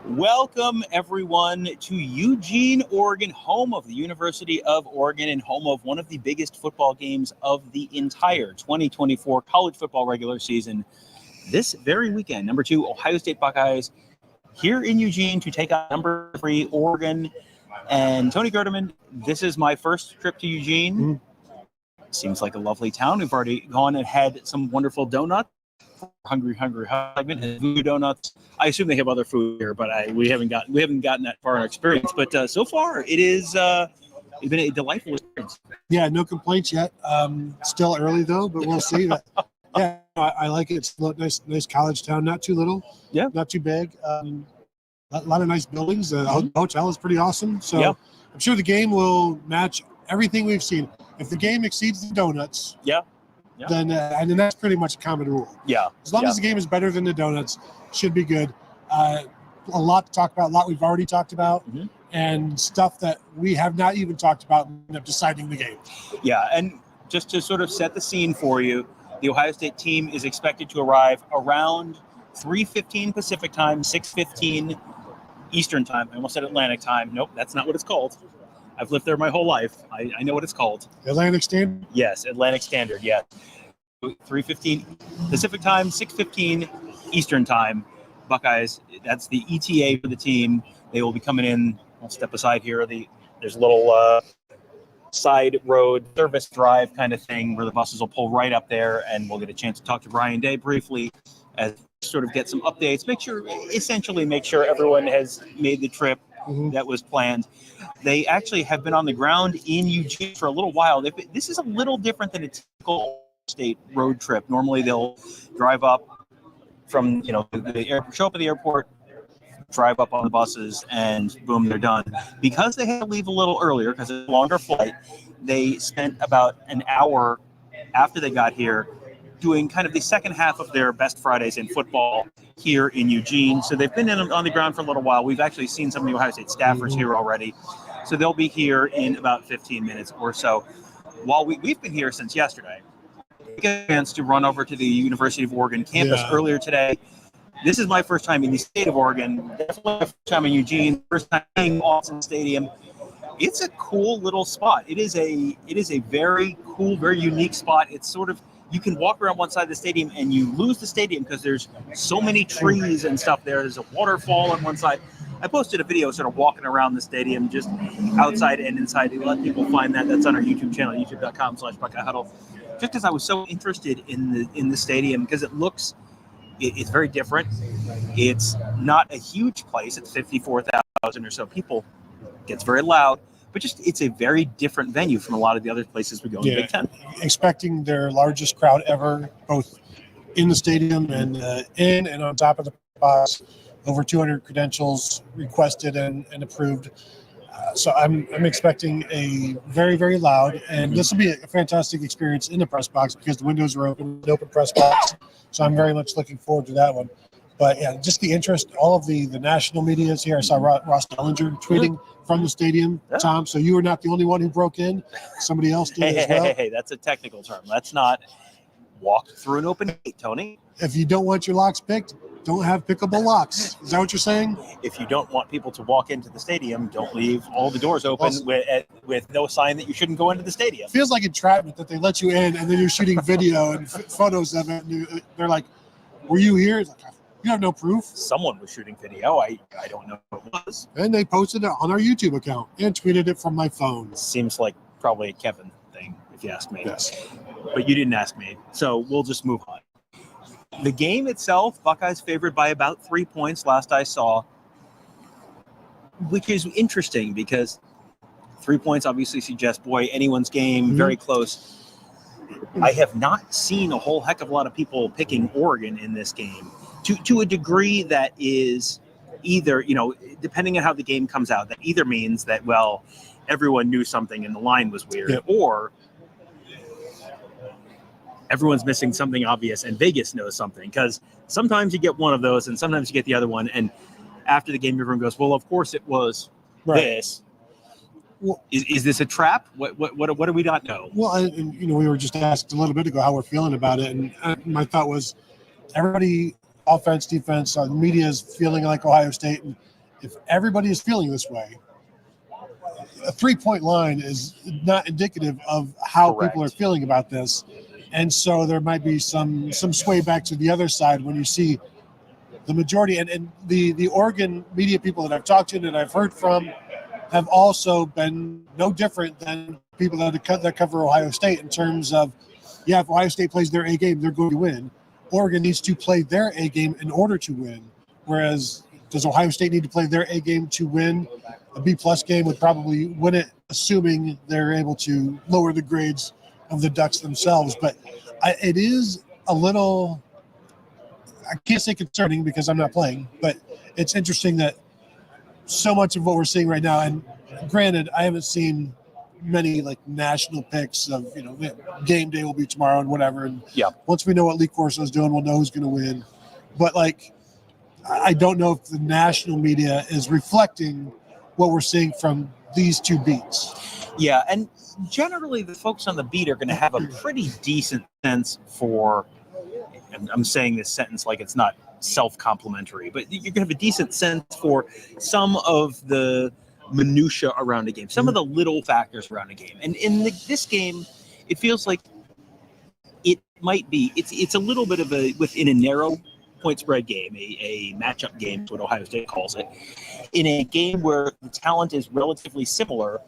Welcome, everyone, to Eugene, Oregon, home of the University of Oregon and home of one of the biggest football games of the entire 2024 college football regular season. This very weekend, number 2, Ohio State Buckeyes here in Eugene to take on number 3, Oregon. And Tony Gerdeman, this is my first trip to Eugene. Seems like a lovely town. We've already gone and had some wonderful donuts. Hungry segment and voodoo donuts. I assume they have other food here, but we haven't gotten that far in our experience. But so far, it's been a delightful experience. Yeah, no complaints yet. Still early though, but we'll see. Yeah, I like it. It's a nice college town. Not too little. Yeah. Not too big. A lot of nice buildings. The hotel is pretty awesome. So yeah. I'm sure the game will match everything we've seen. If the game exceeds the donuts, then and that's pretty much a common rule. Yeah. As long as the game is better than the donuts, should be good. A lot to talk about. A lot we've already talked about, and stuff that we have not even talked about end up deciding the game. Yeah, and just to sort of set the scene for you, the Ohio State team is expected to arrive around 3:15 Pacific time, 6:15 Eastern time. I almost said Atlantic time. Nope, that's not what it's called. I've lived there my whole life. I know what it's called. Atlantic Standard? Yes, Atlantic Standard, yes. 3:15 Pacific time, 6:15 Eastern time. Buckeyes, that's the ETA for the team. They will be coming in. I'll step aside here. There's a little side road service drive kind of thing where the buses will pull right up there, and we'll get a chance to talk to Brian Day briefly as sort of get some updates. Make sure everyone has made the trip that was planned. They actually have been on the ground in Eugene for a little while. This is a little different than a typical state road trip. Normally they'll drive up from, show up at the airport, drive up on the buses, and boom, they're done. Because they had to leave a little earlier because it's a longer flight, they spent about an hour after they got here doing kind of the second half of their Best Fridays in football here in Eugene. So they've been on the ground for a little while. We've actually seen some of the Ohio State staffers here already. So they'll be here in about 15 minutes or so. While we've been here since yesterday, we got a chance to run over to the University of Oregon campus earlier today. This is my first time in the state of Oregon. Definitely my first time in Eugene. First time in Austin Stadium. It's a cool little spot. It is a very cool, very unique spot. It's sort of, you can walk around one side of the stadium and you lose the stadium because there's so many trees and stuff there. There's a waterfall on one side. I posted a video sort of walking around the stadium, just outside and inside, to let people find that. That's on our YouTube channel, youtube.com/Buckeye Huddle. Just because I was so interested in the stadium, because it's very different. It's not a huge place. It's 54,000 or so people. It gets very loud. But it's a very different venue from a lot of the other places we go in the Big Ten. Expecting their largest crowd ever, both in the stadium and in and on top of the box. Over 200 credentials requested and approved. So I'm expecting a very, very loud, and this will be a fantastic experience in the press box because the windows are open, an open press box. So I'm very much looking forward to that one. But yeah, just the interest, all of the national media is here. I saw Ross Dellinger tweeting from the stadium, Tom. So you were not the only one who broke in. Somebody else did as well. Hey, that's a technical term. Let's not walk through an open gate, Tony. If you don't want your locks picked, don't have pickable locks. Is that what you're saying? If you don't want people to walk into the stadium, don't leave all the doors open with no sign that you shouldn't go into the stadium. It feels like entrapment that they let you in and then you're shooting video and photos of it. And they're like, were you here? It's like, you have no proof. Someone was shooting video. I don't know who it was. And they posted it on our YouTube account and tweeted it from my phone. Seems like probably a Kevin thing, if you ask me. Yes. But you didn't ask me, so we'll just move on. The game itself, Buckeyes favored by about 3 points last I saw, which is interesting because 3 points obviously suggests, anyone's game, very close. I have not seen a whole heck of a lot of people picking Oregon in this game to a degree that is either, depending on how the game comes out, that either means that, everyone knew something and the line was weird, or everyone's missing something obvious and Vegas knows something, because sometimes you get one of those and sometimes you get the other one. And after the game, everyone goes, well, of course it was this. Well, is this a trap? What do we not know? Well, and we were just asked a little bit ago how we're feeling about it. And my thought was everybody, offense, defense, the media is feeling like Ohio State. And if everybody is feeling this way, a 3-point line is not indicative of how people are feeling about this. And so there might be some sway back to the other side when you see the majority. And the Oregon media people that I've talked to and that I've heard from have also been no different than people that cover Ohio State in terms of, yeah, if Ohio State plays their A game, they're going to win. Oregon needs to play their A game in order to win. Whereas, does Ohio State need to play their A game to win? A B-plus game would probably win it, assuming they're able to lower the grades of the Ducks themselves. But it is a little, I can't say concerning because I'm not playing, but it's interesting that so much of what we're seeing right now, and granted, I haven't seen many like national picks of, game day will be tomorrow and whatever. And once we know what Lee Corso is doing, we'll know who's going to win. But like, I don't know if the national media is reflecting what we're seeing from these two beats. Yeah, and generally the folks on the beat are going to have a pretty decent sense for, and I'm saying this sentence like it's not self-complimentary, but you're going to have a decent sense for some of the minutia around a game, some of the little factors around a game. And in this game, it feels like it might be, it's a little bit of a, within a narrow point spread game, a matchup game is what Ohio State calls it. In a game where the talent is relatively similar,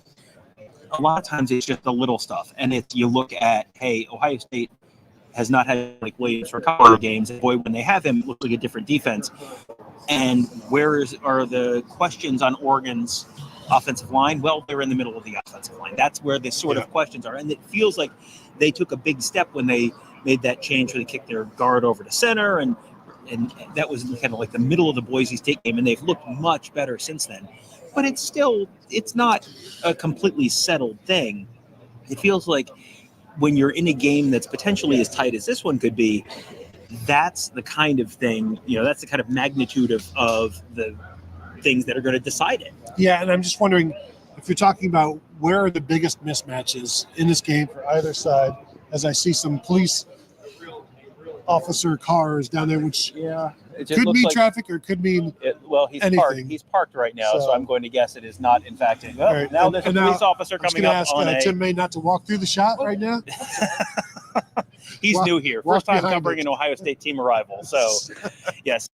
a lot of times it's just the little stuff. And if you look at, hey, Ohio State has not had Mike Williams for a couple of games, and boy, when they have him, it looks like a different defense. And where are the questions on Oregon's offensive line? Well, they're in the middle of the offensive line. That's where the sort of questions are. And it feels like they took a big step when they made that change where they kicked their guard over to center, and that was kind of like the middle of the Boise State game, and they've looked much better since then. But it's not a completely settled thing. It feels like when you're in a game that's potentially as tight as this one could be, that's the kind of thing, that's the kind of magnitude of the things that are going to decide it. Yeah, and I'm just wondering if you're talking about where are the biggest mismatches in this game for either side, as I see some police officer cars down there, which could mean like traffic or could mean he's anything. He's parked right now, so I'm going to guess it is not, in fact, right. Now there's a police officer coming up ask, on Tim May not to walk through the shot right now. He's new here. First time covering an Ohio State team arrival, so yes.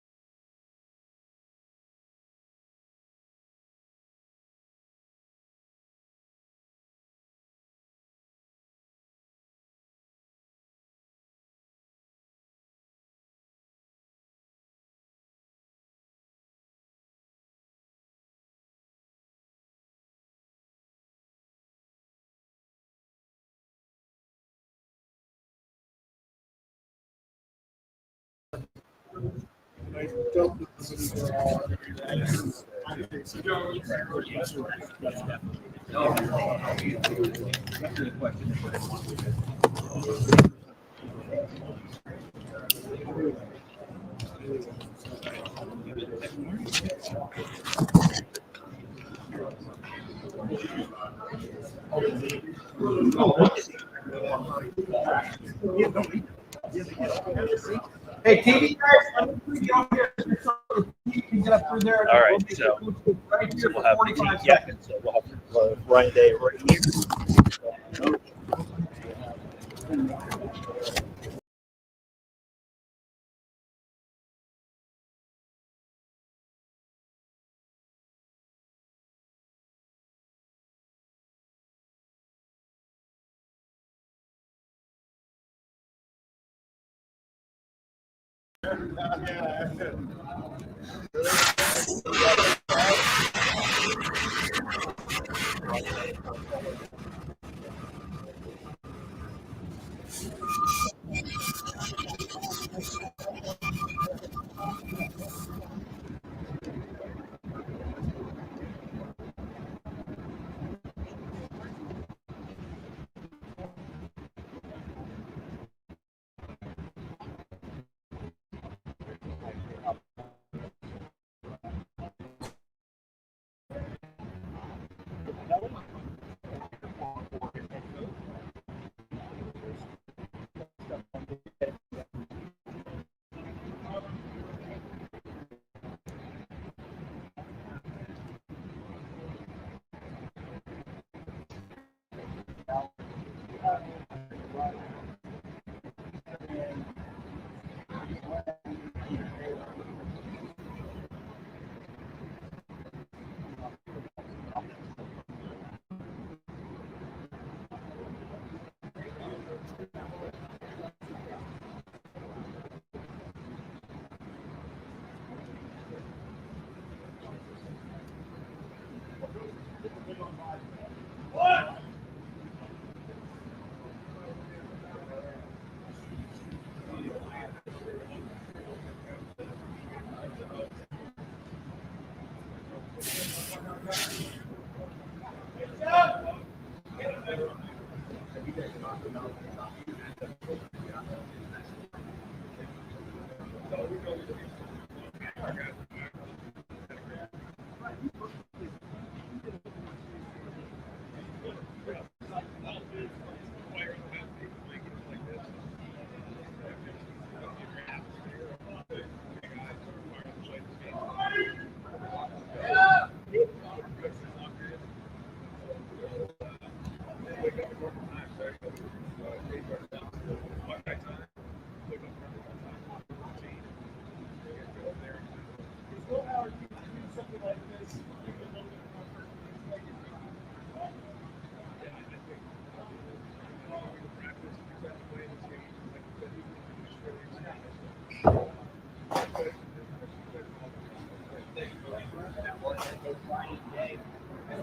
Hey, TV guys, I'm going to get over here. You can get up through there. All right, so we'll have the team. Yeah, so we'll have Ryan Day right here.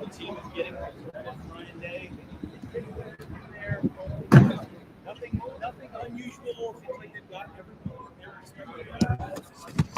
The team is getting Ryan Day. Nothing unusual. Seems like they've got everyone they're expecting.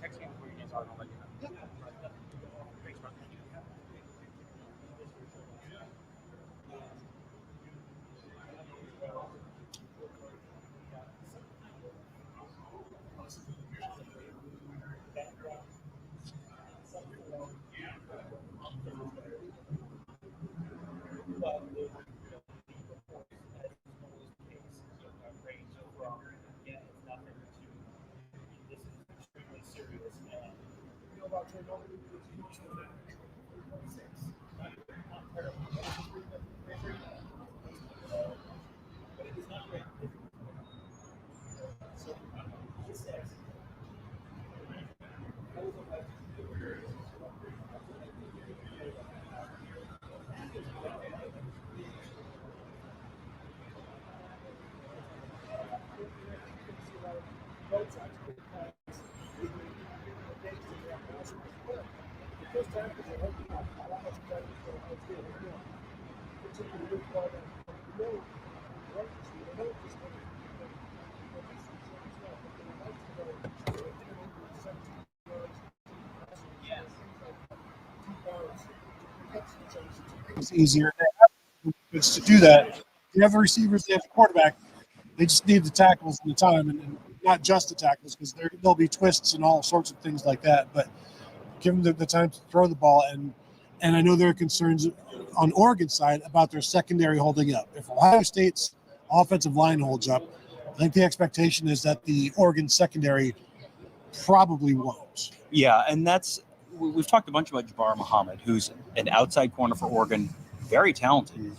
Text me before you get started. I'll let you know. Thanks, brother. It's easier. It's to do that. You have the receivers, they have the quarterback. They just need the tackles and the time, and not just the tackles, because there'll be twists and all sorts of things like that. But give them the time to throw the ball, and I know there are concerns on Oregon's side about their secondary holding up. If Ohio State's offensive line holds up, I think the expectation is that the Oregon secondary probably won't. Yeah, and we've talked a bunch about Jabbar Muhammad, who's an outside corner for Oregon, very talented,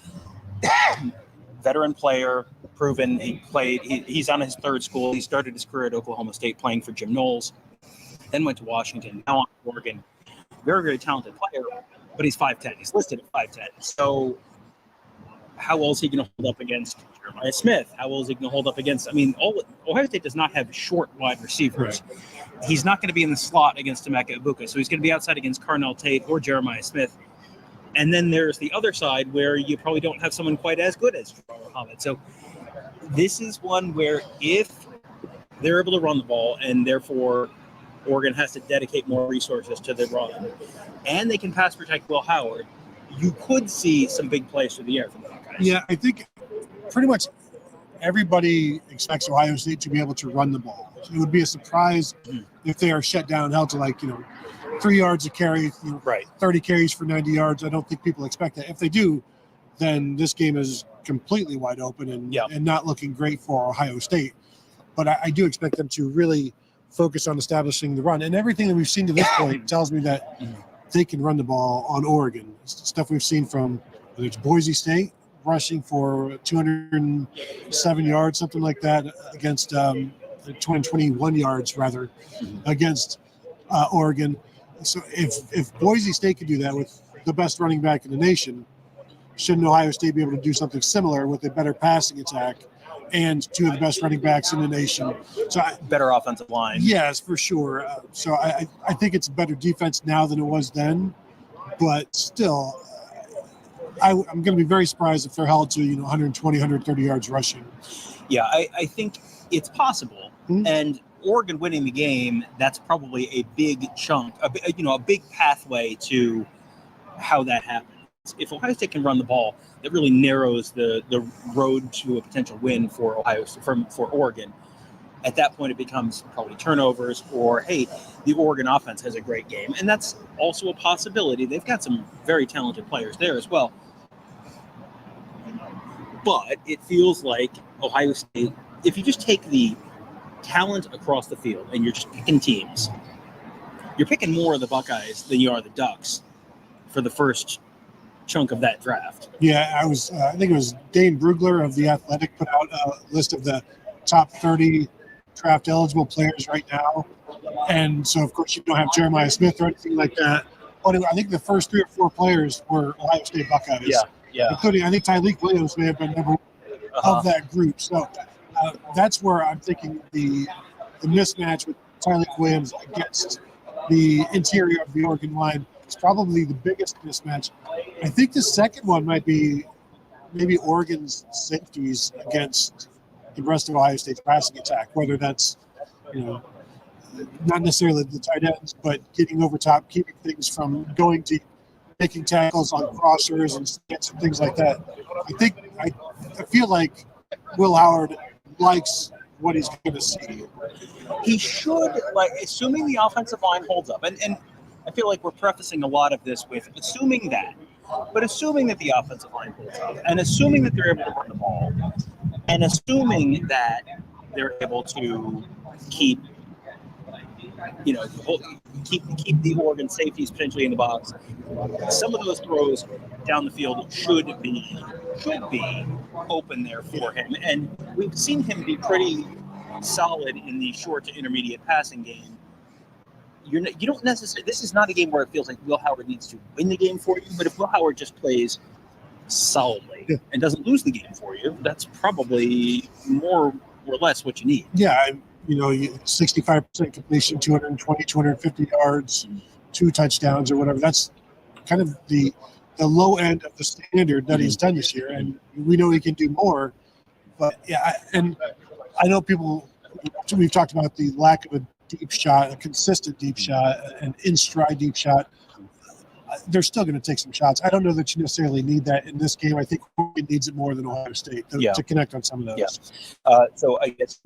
veteran player, proven. He's on his third school. He started his career at Oklahoma State playing for Jim Knowles, then went to Washington, now on Oregon. Very, very talented player, but he's 5'10". He's listed at 5'10". So how well is he going to hold up against Jeremiah Smith? How well is he going to hold up against? I mean, Ohio State does not have short wide receivers. Right. He's not going to be in the slot against Emeka Egbuka, so he's going to be outside against Carnell Tate or Jeremiah Smith. And then there's the other side where you probably don't have someone quite as good as Jabbar Muhammad. So this is one where if they're able to run the ball, and therefore Oregon has to dedicate more resources to the run, and they can pass protect Will Howard, you could see some big plays through the air from the Buckeyes. Yeah, I think pretty much everybody expects Ohio State to be able to run the ball. So it would be a surprise if they are shut down, held to 3 yards a carry, right. 30 carries for 90 yards. I don't think people expect that. If they do, then this game is completely wide open and not looking great for Ohio State. But I do expect them to really focus on establishing the run. And everything that we've seen to this point tells me that they can run the ball on Oregon. Stuff we've seen from whether it's Boise State rushing for 207 yards, something like that, against 221 yards rather against Oregon. So if Boise State could do that with the best running back in the nation, shouldn't Ohio State be able to do something similar with a better passing attack and two of the best running backs in the nation? So better offensive line. Yes, for sure. So I think it's a better defense now than it was then, but still, I'm going to be very surprised if they're held to 120, 130 yards rushing. Yeah, I think it's possible, and Oregon winning the game, that's probably a big chunk, a big pathway to how that happens. If Ohio State can run the ball, that really narrows the road to a potential win for Oregon. At that point, it becomes probably turnovers or, hey, the Oregon offense has a great game. And that's also a possibility. They've got some very talented players there as well. But it feels like Ohio State, if you just take the talent across the field and you're just picking teams, you're picking more of the Buckeyes than you are the Ducks for the first chunk of that draft. Yeah, I think it was Dane Brugler of The Athletic put out a list of the top 30 draft eligible players right now. And so, of course, you don't have Jeremiah Smith or anything like that. But I think the first 3 or 4 players were Ohio State Buckeyes. Yeah. Including, I think Tyleik Williams may have been number one of that group. So that's where I'm thinking the mismatch with Tyleik Williams against the interior of the Oregon line is probably the biggest mismatch. I think the second one might be maybe Oregon's safeties against the rest of Ohio State's passing attack, whether that's, not necessarily the tight ends, but getting over top, keeping things from going deep, making tackles on crossers and slants and things like that. I feel like Will Howard likes what he's going to see. He should, like, assuming the offensive line holds up, and I feel like we're prefacing a lot of this with assuming that, but assuming that the offensive line holds up, and assuming that they're able to run the ball, and assuming that they're able to keep the Oregon safeties potentially in the box. Some of those throws down the field should be open there for him, and we've seen him be pretty solid in the short to intermediate passing game. You don't necessarily. This is not a game where it feels like Will Howard needs to win the game for you, but if Will Howard just plays solidly and doesn't lose the game for you, that's probably more or less what you need. Yeah, 65% completion, 220, 250 yards, 2 touchdowns or whatever. That's kind of the low end of the standard that he's done this year, and we know he can do more. But I know we've talked about the lack of a deep shot, a consistent deep shot, an in-stride deep shot. They're still going to take some shots. I don't know that you necessarily need that in this game. I think Oregon needs it more than Ohio State to connect on some of those. Yeah. So I guess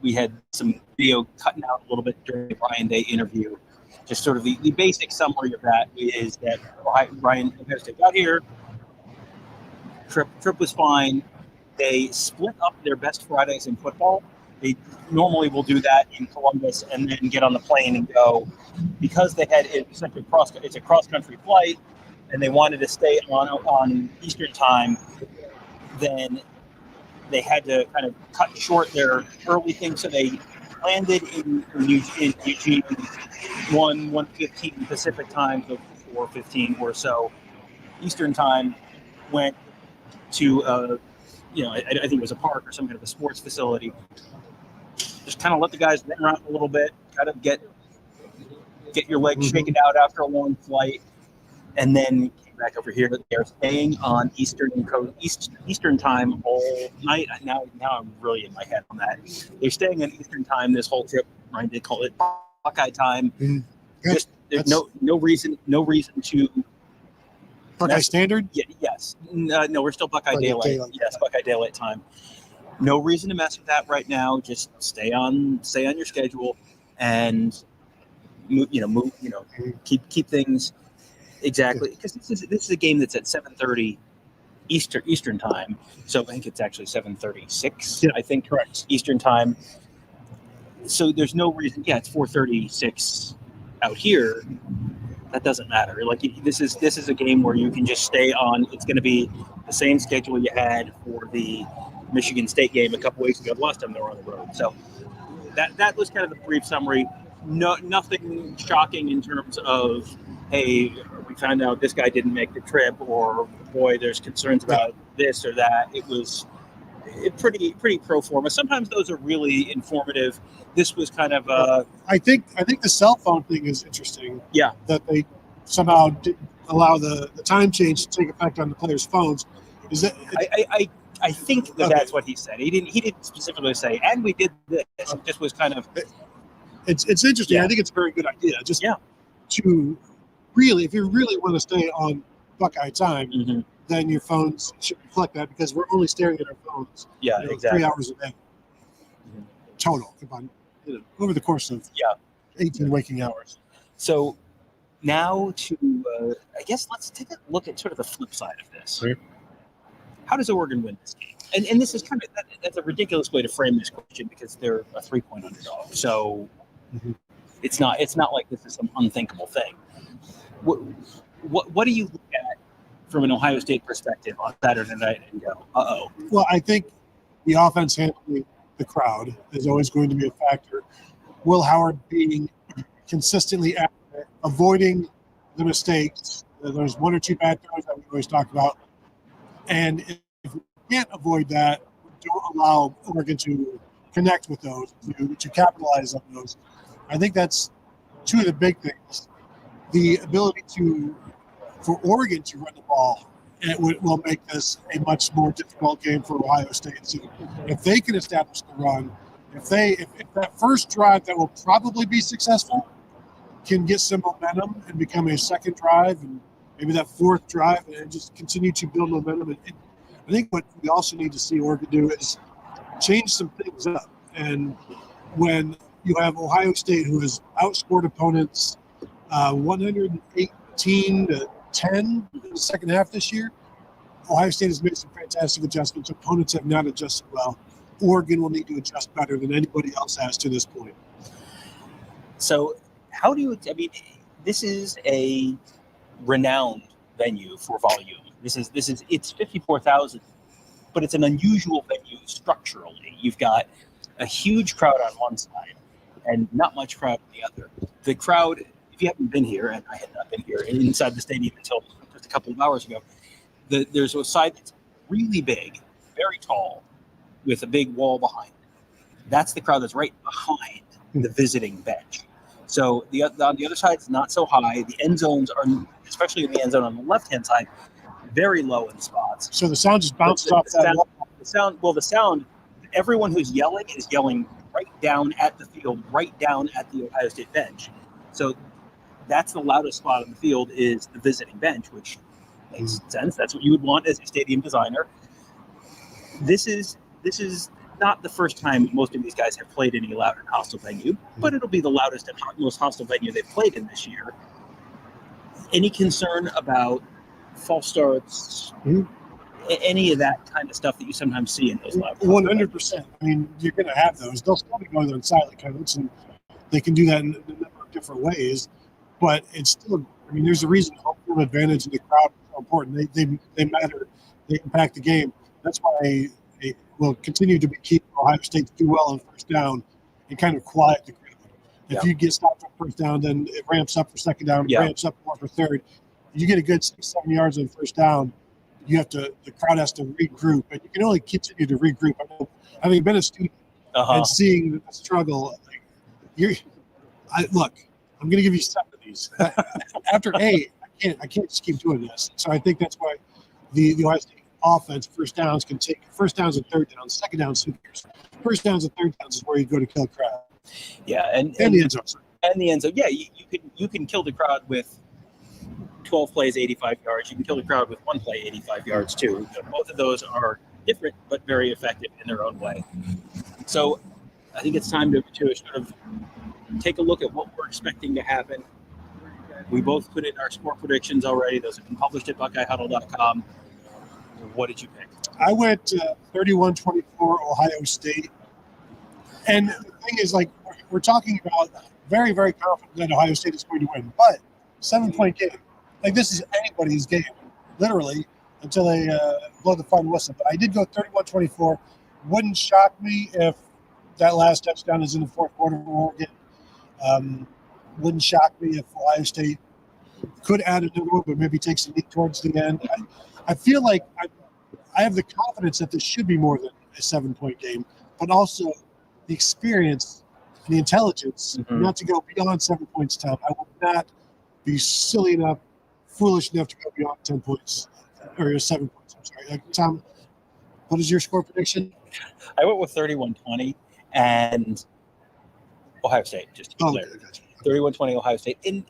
we had some video cutting out a little bit during the Ryan Day interview. Just sort of the basic summary of that is that Ohio State got here. Trip was fine. They split up their best Fridays in football. They normally will do that in Columbus and then get on the plane and go. Because they had it's a cross-country flight and they wanted to stay on Eastern time, then they had to kind of cut short their early thing. So they landed in Eugene 1:15 Pacific time, so 4:15 or so Eastern time, went to I think it was a park or some kind of a sports facility. Just kind of let the guys run around a little bit, kind of get your legs shaken out after a long flight, and then came back over here. They're staying on Eastern time all night. Now I'm really in my head on that. They're staying on Eastern time this whole trip. Right? They call it Buckeye time. Just there's no reason to. Buckeye Standard? Yes. No, we're still Buckeye Daylight. Yes, Buckeye Daylight time. No reason to mess with that right now. Just stay on your schedule and keep things exactly, because this is a game that's at 7:30 Eastern time. So I think it's actually 7:36. I think correct Eastern time. So there's no reason. Yeah, it's 4:36 out here. That doesn't matter. Like this is a game where you can just stay on. It's going to be the same schedule you had for the Michigan State game a couple weeks ago. The last time they were on the road. So that was kind of the brief summary. No, nothing shocking in terms of, hey, we found out this guy didn't make the trip, or boy, there's concerns about this or that. It was pretty pro forma. Sometimes those are really informative. This was kind of I think the cell phone thing is interesting. Yeah, that they somehow didn't allow the time change to take effect on the players' phones. Is that I think that's what he said. He didn't specifically say, and we did this. It just was kind of. It's interesting. Yeah. I think it's a very good idea. Just to really, if you really want to stay on Buckeye time, then your phones should reflect that, because we're only staring at our phones. Yeah, exactly. 3 hours a day total over the course of 18 waking hours. So now I guess let's take a look at sort of the flip side of this. Sure. How does Oregon win this game? And this is kind of that's a ridiculous way to frame this question, because they're a 3-point underdog. So it's not like this is some unthinkable thing. What do you look at from an Ohio State perspective on Saturday night and go, Well, I think the offense handling the crowd is always going to be a factor. Will Howard being consistently accurate, avoiding the mistakes. There's one or two bad throws that we always talk about. And if we can't avoid that, don't allow Oregon to connect with those, to capitalize on those. I think that's two of the big things. The ability for Oregon to run the ball, it will make this a much more difficult game for Ohio State. So if they can establish the run, If that first drive that will probably be successful can get some momentum and become a second drive and maybe that fourth drive and just continue to build momentum. And I think what we also need to see Oregon do is change some things up. And when you have Ohio State, who has outscored opponents 118 to 10 in the second half this year, Ohio State has made some fantastic adjustments. Opponents have not adjusted well. Oregon will need to adjust better than anybody else has to this point. So how do you, I mean, this is a renowned venue for volume. It's 54,000, but it's an unusual venue structurally. You've got a huge crowd on one side and not much crowd on the other. The crowd, if you haven't been here, and I had not been here inside the stadium until just a couple of hours ago, there's a side that's really big, very tall, with a big wall behind it. That's the crowd that's right behind the visiting bench. So on the other side, it's not so high. The end zones are, especially in the end zone on the left-hand side, very low in spots. So the sound just bounces off that wall. The sound, everyone who's yelling is yelling right down at the field, right down at the Ohio State bench. So that's the loudest spot on the field is the visiting bench, which makes sense. That's what you would want as a stadium designer. This is not the first time most of these guys have played any loud and hostile venue, but it'll be the loudest and most hostile venue they've played in this year. Any concern about false starts, any of that kind of stuff that you sometimes see in those loud? 100%. I mean, you're going to have those. They'll still be going on silent codes, and they can do that in a number of different ways. But it's still, I mean, there's a reason home field advantage in the crowd is so important. They matter. They impact the game. That's why it will continue to be key for Ohio State to do well on first down and kind of quiet the crowd. If you get stopped on first down, then it ramps up for second down, ramps up more for third. You get a good 6-7 yards on first down, the crowd has to regroup, and you can only continue to regroup. I know, having been a student and seeing the struggle, look, I'm going to give you 7 of these. After 8, I can't just keep doing this. So I think that's why the Ohio State offense, first downs can take first downs and third downs, second downs, first downs and third downs is where you go to kill the crowd. Yeah, and the end zone. And the end zone. Yeah, you can kill the crowd with 12 plays, 85 yards. You can kill the crowd with 1 play, 85 yards too. Both of those are different but very effective in their own way. So I think it's time to sort of take a look at what we're expecting to happen. We both put in our score predictions already. Those have been published at BuckeyeHuddle.com. What did you pick? I went 31-24 Ohio State. And the thing is, like, we're talking about very, very confident that Ohio State is going to win. But 7-point game. Like, this is anybody's game, literally, until they blow the final whistle. But I did go 31-24. Wouldn't shock me if that last touchdown is in the fourth quarter for Oregon. Wouldn't shock me if Ohio State could add another one, but maybe takes a lead towards the end. I feel like I have the confidence that this should be more than a 7-point game, but also the experience and the intelligence not to go beyond 7 points, Tom. I will not be silly enough, foolish enough to go beyond 10 points or 7 points. I'm sorry. Tom, what is your score prediction? I went with 31-20 and Ohio State, just to be clear. Gotcha. 31-20 Ohio State. And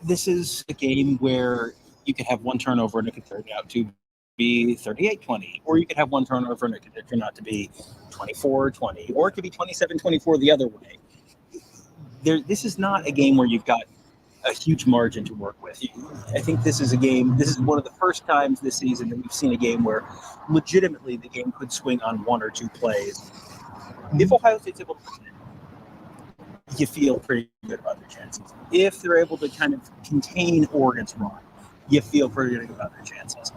this is a game where you could have one turnover and it could turn out to be 38-20, or you could have one turnover and it could turn out to be 24-20, or it could be 27-24 the other way. This is not a game where you've got a huge margin to work with. I think this is one of the first times this season that we've seen a game where legitimately the game could swing on 1 or 2 plays. If Ohio State's able to win it, you feel pretty good about their chances. If they're able to kind of contain Oregon's run, you feel pretty good about their chances.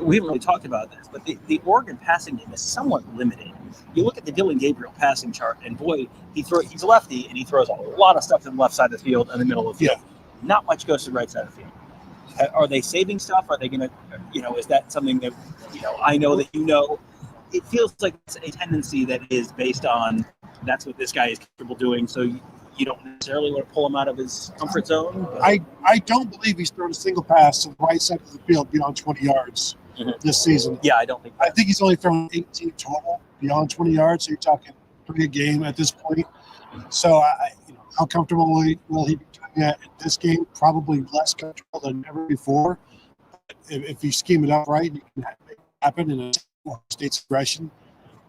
We haven't really talked about this, but the Oregon passing game is somewhat limited. You look at the Dylan Gabriel passing chart, and boy, he's a lefty, and he throws a lot of stuff to the left side of the field and the middle of the field. Yeah. Not much goes to the right side of the field. Are they saving stuff? Are they going to, is that something that, I know that it feels like it's a tendency that is based on that's what this guy is comfortable doing, so you don't necessarily want to pull him out of his comfort zone? I don't believe he's thrown a single pass to the right side of the field beyond 20 yards this season. Yeah, I don't think I think he's only thrown 18 total beyond 20 yards, so you're talking bring a game at this point. So, how comfortable will he be doing that in this game? Probably less comfortable than ever before. But if you scheme it up right, you can make it happen in a state's aggression,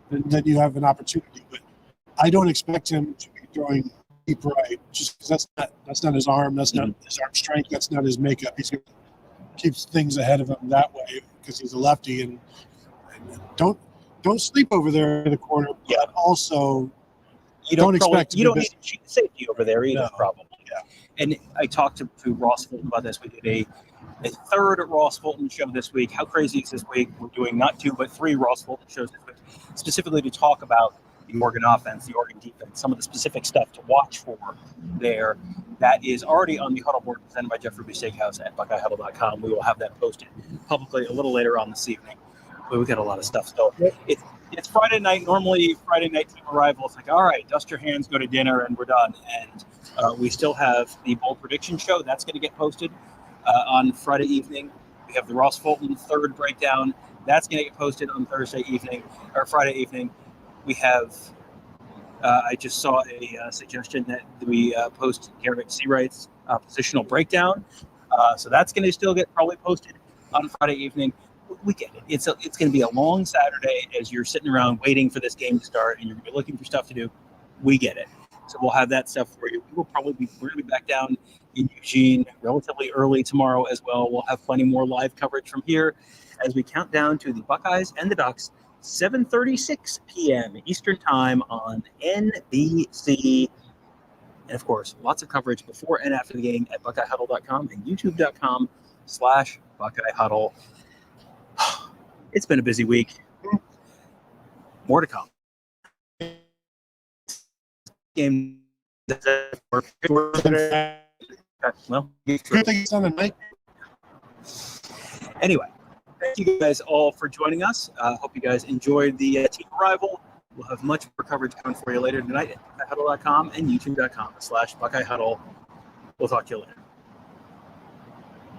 then you have an opportunity. But I don't expect him to be throwing deep right, just because that's not his arm. That's not his arm strength. That's not his makeup. He's going to keep things ahead of him that way because he's a lefty. And don't sleep over there in the corner. But also, you don't expect you don't need safety over there either. No. Probably. Yeah. And I talked to Ross Fulton about this. We did a third Ross Fulton show this week. How crazy is this week? We're doing not 2 but 3 Ross Fulton shows this week, specifically to talk about the Oregon offense, the Oregon defense, some of the specific stuff to watch for there. That is already on the huddle board presented by Jeff Ruby Steakhouse at BuckeyeHuddle.com. We will have that posted publicly a little later on this evening. But we got a lot of stuff still. It's Friday night. Normally, Friday night team arrival. It's like, all right, dust your hands, go to dinner, and we're done. And we still have the bowl prediction show. That's going to get posted on Friday evening. We have the Ross Fulton third breakdown. That's going to get posted on Thursday evening or Friday evening. We have. I just saw a suggestion that we post Garrett Seawright's positional breakdown. So that's going to still get probably posted on Friday evening. We get it. It's going to be a long Saturday as you're sitting around waiting for this game to start and you're going to be looking for stuff to do. We get it. So we'll have that stuff for you. We're going to be back down in Eugene relatively early tomorrow as well. We'll have plenty more live coverage from here as we count down to the Buckeyes and the Ducks, 7:36 p.m. Eastern Time on NBC. And of course, lots of coverage before and after the game at BuckeyeHuddle.com and YouTube.com/BuckeyeHuddle. It's been a busy week. More to come. Game. Well, good thing it's on the night. Anyway, thank you guys all for joining us. Hope you guys enjoyed the team arrival. We'll have much more coverage coming for you later tonight at BuckeyeHuddle.com and YouTube.com/BuckeyeHuddle. We'll talk to you later.